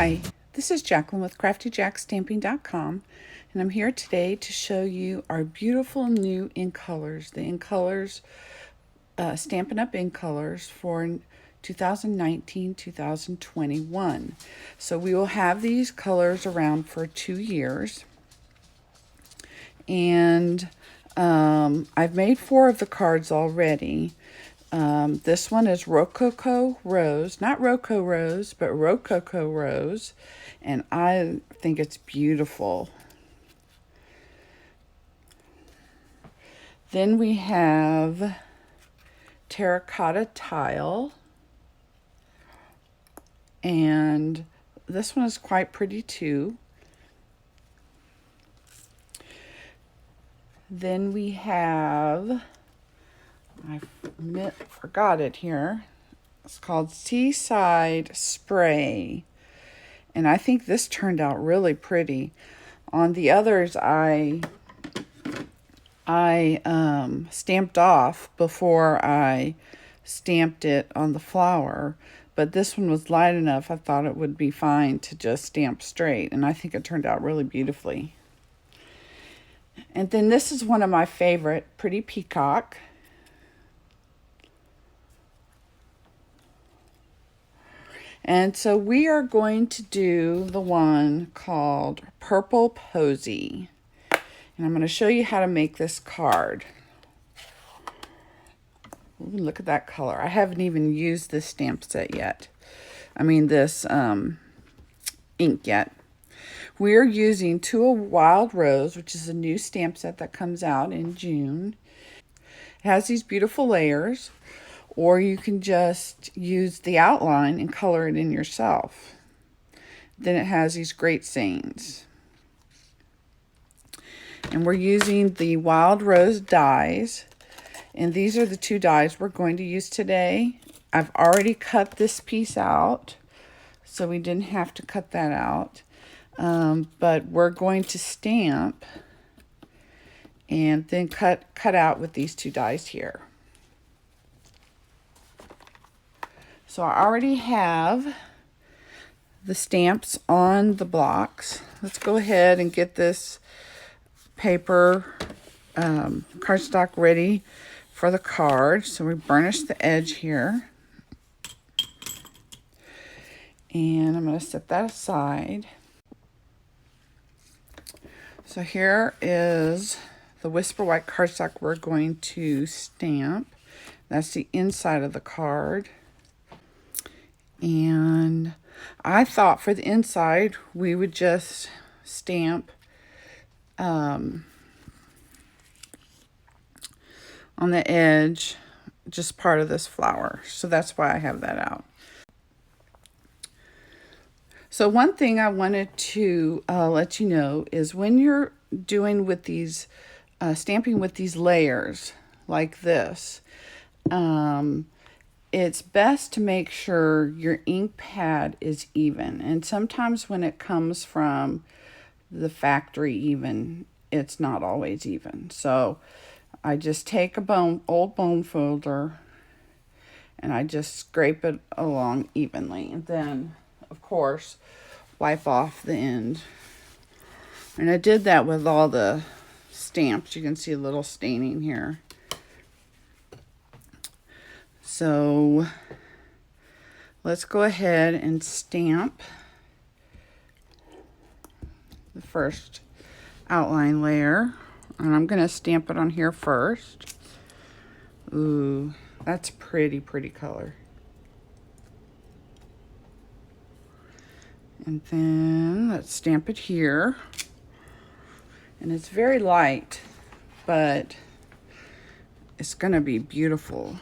Hi, this is Jacqueline with CraftyJackStamping.com, and I'm here today to show you our beautiful new ink colors, the ink colors, Stampin' Up! Ink colors for 2019-2021. So we will have these colors around for 2 years, and I've made 4 of the cards already. This one is Rococo Rose, not Roco Rose, but Rococo Rose, and I think it's beautiful. Then we have Terracotta Tile, and this one is quite pretty too. Then we have, I forgot it here. It's called Seaside Spray. And I think this turned out really pretty. On the others, I stamped off before I stamped it on the flower. But this one was light enough, I thought it would be fine to just stamp straight. And I think it turned out really beautifully. And then this is one of my favorite, Pretty Peacock. And so we are going to do the one called Purple Posy. And I'm going to show you how to make this card. Ooh, look at that color. I haven't even used this stamp set yet. I mean this ink yet. We're using Two Wild Rose, which is a new stamp set that comes out in June. It has these beautiful layers. Or you can just use the outline and color it in yourself. Then it has these great sayings. And we're using the Wild Rose dies. And these are the 2 dies we're going to use today. I've already cut this piece out, so we didn't have to cut that out. But we're going to stamp and then cut out with these 2 dies here. So I already have the stamps on the blocks. Let's go ahead and get this paper cardstock ready for the card. So we burnish the edge here. And I'm going to set that aside. So here is the Whisper White cardstock we're going to stamp. That's the inside of the card. And I thought for the inside we would just stamp on the edge just part of this flower. So that's why I have that out. So one thing I wanted to let you know is when you're doing with these, stamping with these layers like this, it's best to make sure your ink pad is even. And sometimes when it comes from the factory even, it's not always even. So I just take a old bone folder and I just scrape it along evenly. And then, of course, wipe off the end. And I did that with all the stamps. You can see a little staining here. So let's go ahead and stamp the first outline layer. And I'm going to stamp it on here first. Ooh, that's pretty color. And then let's stamp it here. And it's very light, but it's going to be beautiful.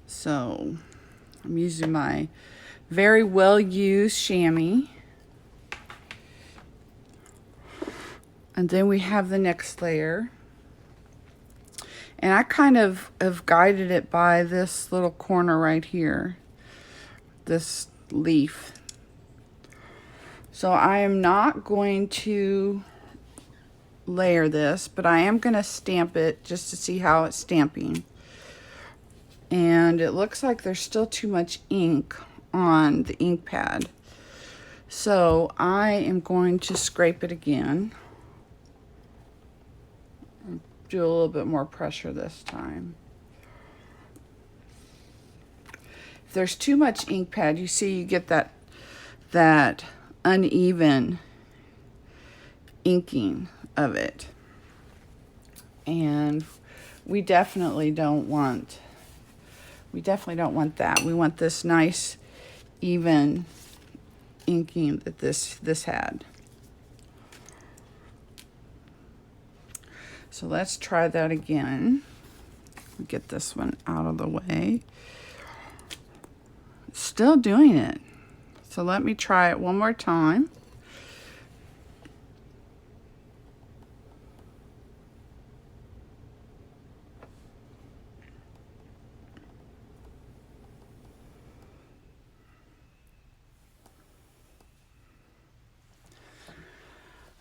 So I'm using my very well used chamois. And then we have the next layer. And I kind of have guided it by this little corner right here. This leaf. So I am not going to layer this, but I am going to stamp it just to see how it's stamping. And it looks like there's still too much ink on the ink pad. So I am going to scrape it again. Do a little bit more pressure this time. If there's too much ink pad, you see you get that uneven inking of it. And we definitely don't want that. We want this nice even inking that this had. So let's try that again. Get this one out of the way. Still doing it. So let me try it one more time.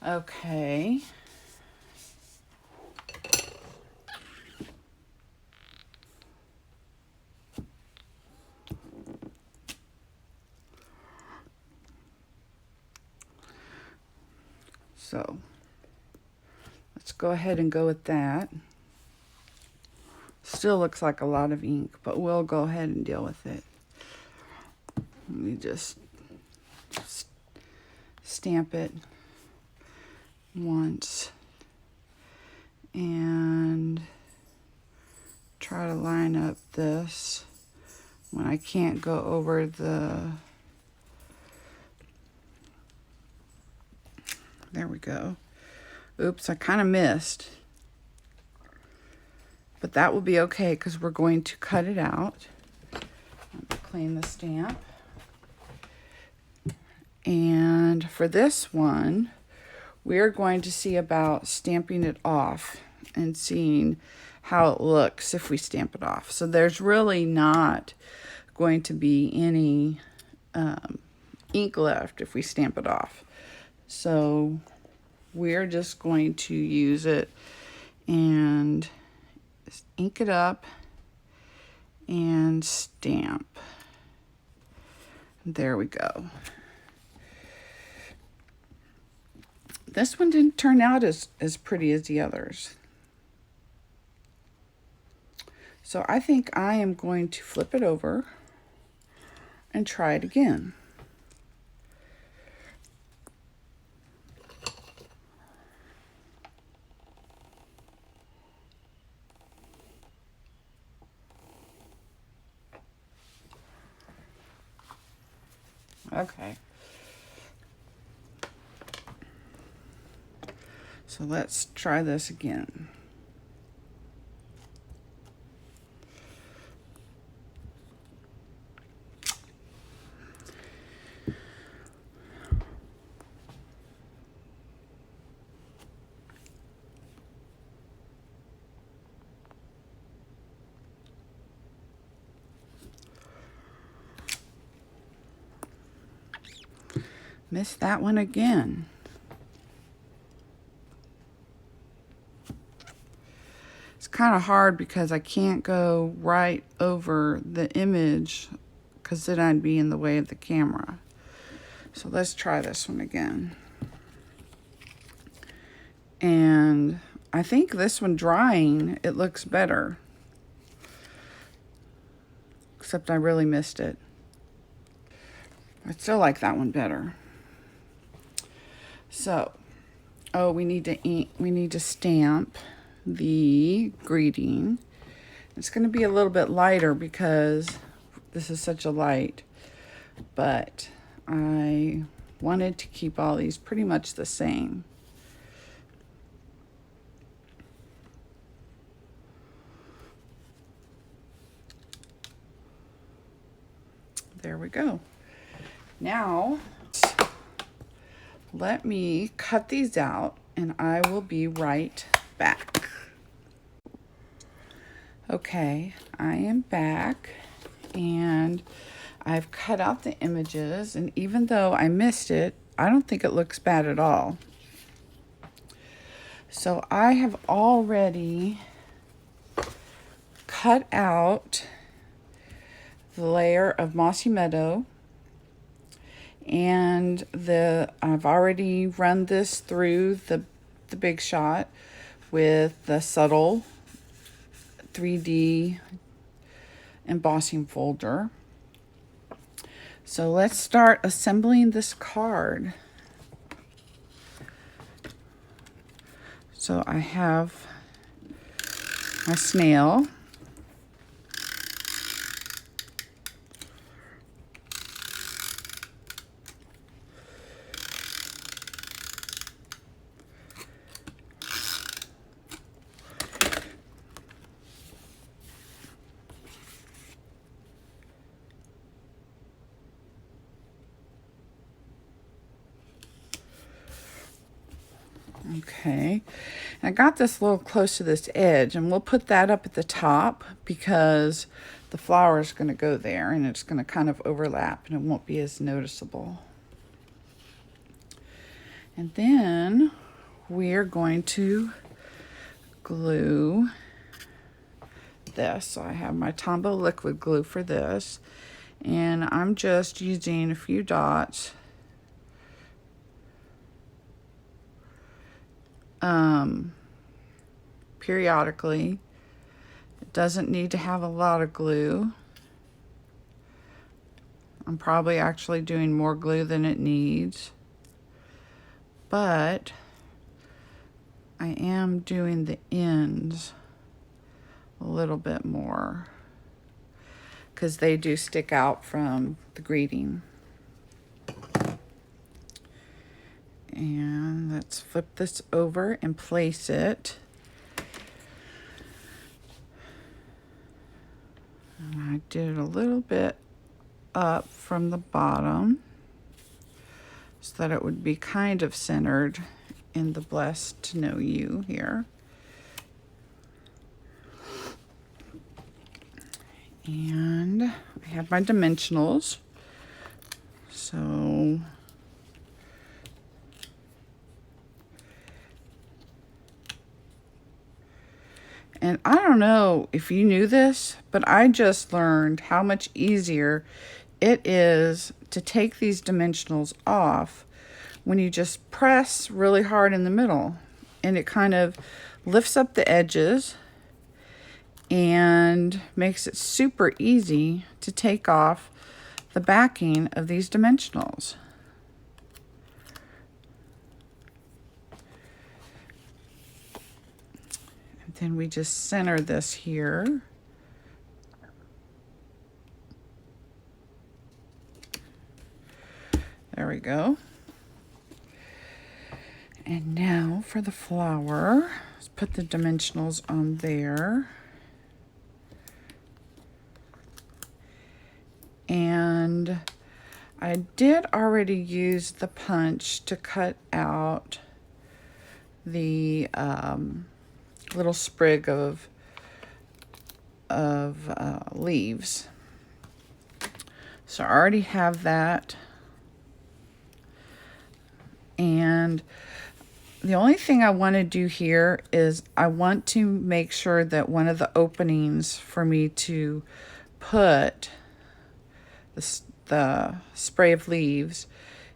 Okay. So let's go ahead and go with that. Still looks like a lot of ink, but we'll go ahead and deal with it. Let me just stamp it once and try to line up this when I can't go over the, there we go. Oops, I kind of missed. But that will be okay because we're going to cut it out. Clean the stamp. And for this one, we're going to see about stamping it off and seeing how it looks if we stamp it off. So there's really not going to be any ink left if we stamp it off. So we're just going to use it and ink it up and stamp. There we go. This one didn't turn out as pretty as the others. So I think I am going to flip it over and try it again. Okay. So let's try this again. Missed that one again. It's kind of hard because I can't go right over the image because then I'd be in the way of the camera. So let's try this one again. And I think this one drying, it looks better. Except I really missed it. I still like that one better. So, oh, we need to stamp the greeting. It's going to be a little bit lighter because this is such a light, but I wanted to keep all these pretty much the same. There we go. Now, let me cut these out and I will be right back. Okay, I am back and I've cut out the images, and even though I missed it, I don't think it looks bad at all. So I have already cut out the layer of Mossy Meadow And I've already run this through the Big Shot with the subtle 3D embossing folder. So let's start assembling this card. So I have my snail. Okay, I got this a little close to this edge, and we'll put that up at the top because the flower is going to go there and it's going to kind of overlap and it won't be as noticeable. And then we're going to glue this. So I have my Tombow liquid glue for this, and I'm just using a few dots periodically. It doesn't need to have a lot of glue. I'm probably actually doing more glue than it needs, but I am doing the ends a little bit more because they do stick out from the greeting. And let's flip this over and place it. And I did a little bit up from the bottom so that it would be kind of centered in the Blessed to Know You here. And I have my dimensionals. So and I don't know if you knew this, but I just learned how much easier it is to take these dimensionals off when you just press really hard in the middle, and it kind of lifts up the edges and makes it super easy to take off the backing of these dimensionals. And then we just center this here. There we go. And now for the flower, let's put the dimensionals on there. And I did already use the punch to cut out the little sprig of leaves. So I already have that. And the only thing I want to do here is I want to make sure that one of the openings for me to put the spray of leaves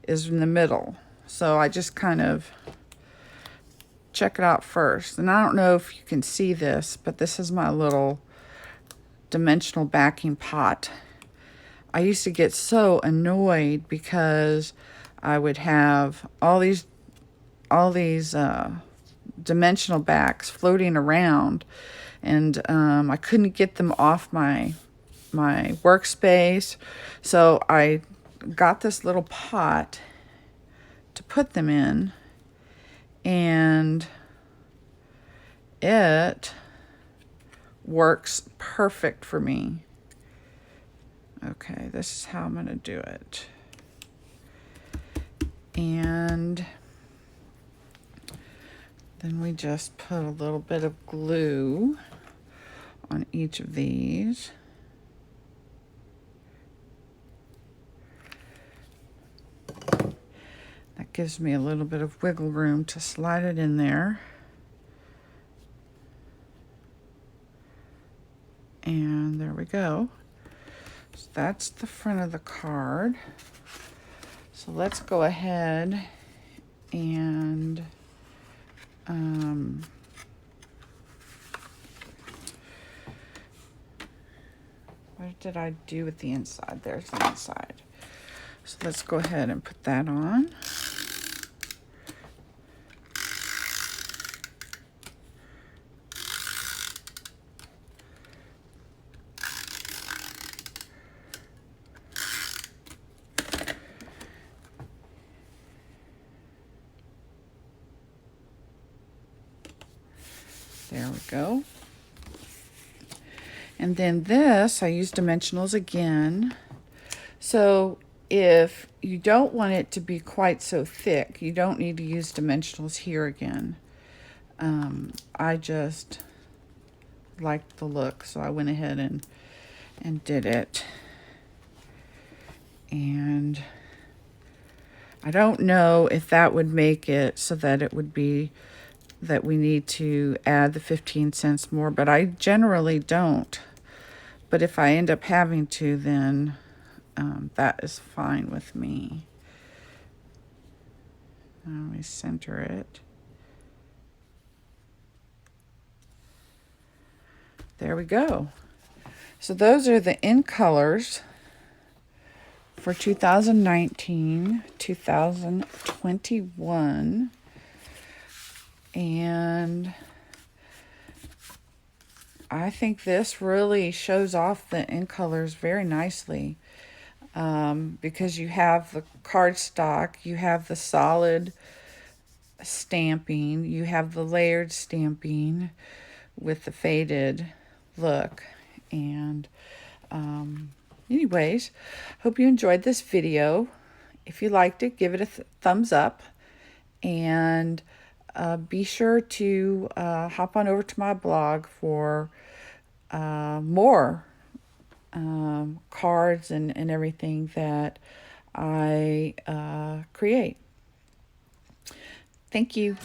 is in the middle. So I just kind of check it out first. And I don't know if you can see this, but this is my little dimensional backing pot. I used to get so annoyed because I would have all these dimensional backs floating around, and I couldn't get them off my workspace. So I got this little pot to put them in, and it works perfect for me. Okay, this is how I'm going to do it. And then we just put a little bit of glue on each of these. That gives me a little bit of wiggle room to slide it in there. And there we go. So that's the front of the card. So let's go ahead and what did I do with the inside? There's the inside. So let's go ahead and put that on. There we go. And then this, I use dimensionals again. So if you don't want it to be quite so thick, you don't need to use dimensionals here again. I just liked the look, so I went ahead and did it. And I don't know if that would make it so that it would be that we need to add the 15 cents more, but I generally don't. But if I end up having to, then that is fine with me. Now we center it. There we go. So those are the in colors for 2019, 2021. And I think this really shows off the in colors very nicely, because you have the cardstock, you have the solid stamping, you have the layered stamping with the faded look. And anyways, hope you enjoyed this video. If you liked it, give it a thumbs up, and be sure to hop on over to my blog for more cards and everything that I create. Thank you.